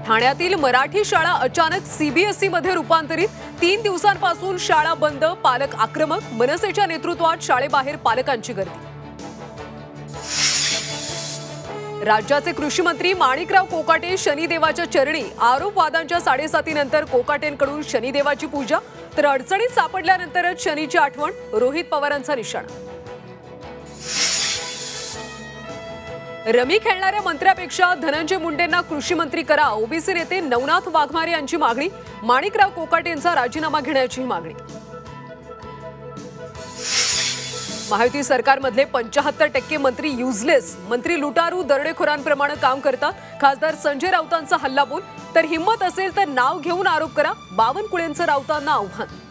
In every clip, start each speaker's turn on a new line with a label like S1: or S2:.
S1: ठाण्यातील मराठी शाळा अचानक सीबीएसई मध्ये रूपांतरित। 3 दिवसांपासून शाळा बंद, पालक आक्रमक। मनसेच्या नेतृत्वात शाळेबाहेर पालकांची गर्दी। राज्याचे कृषी मंत्री माणिकराव कोकाटे शनिदेवाच्या चरणी। आरोपवादांच्या 7:30 नंतर कोकाटेंकडून शनिदेवाची पूजा, तर अडचणीत सापडल्यानंतरच शनीची आठवण। रोहित पवारांचा निशाणा। रमी खेळणाऱ्या मंत्र्यापेक्षा धनंजय मुंडेंना कृषी मंत्री करा। ओबीसी नेते नवनाथ वाघमारे यांची मागणी। माणिकराव कोकाटे यांचा राजीनामा घेण्याची मागणी। महायुती सरकारमधले 75% मंत्री युजलेस। मंत्री लुटारू दरोडेखोरांप्रमाणे काम करतात। खासदार संजय राऊतांचा हल्लाबोल, तर हिम्मत असेल तर नाव घेऊन आरोप करा। बावनकुळेंचं राऊतांना आव्हान।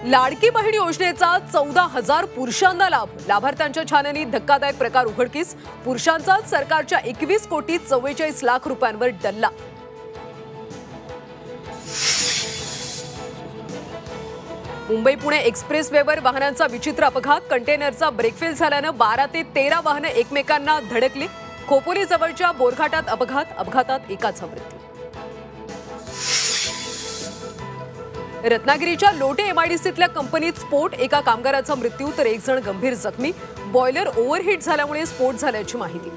S1: लाडकी बहीण योजनेचा 14,000 पुरुषांना लाभ। लाभार्थ्यांच्या छाननीत धक्कादायक प्रकार उघडकीस। पुरुषांचा सरकारच्या 21 कोटी 44 लाख रुपयांवर डल्ला। मुंबई पुणे एक्सप्रेसवेवर वाहनांचा विचित्र अपघात। कंटेनरचा ब्रेकफेल झाल्यानं 12 ते 13 वाहनं एकमेकांना धडकली। खोपोली जवळच्या बोरघाटात अपघात। अपघातात एकाचा मृत्यू। रत्नागिरीच्या लोटे एमआयडीसीतल्या कंपनीत स्फोट। एका कामगाराचा मृत्यू, तर एक जण गंभीर जखमी। बॉयलर ओव्हरहीट झाल्यामुळे स्फोट झाल्याची माहिती।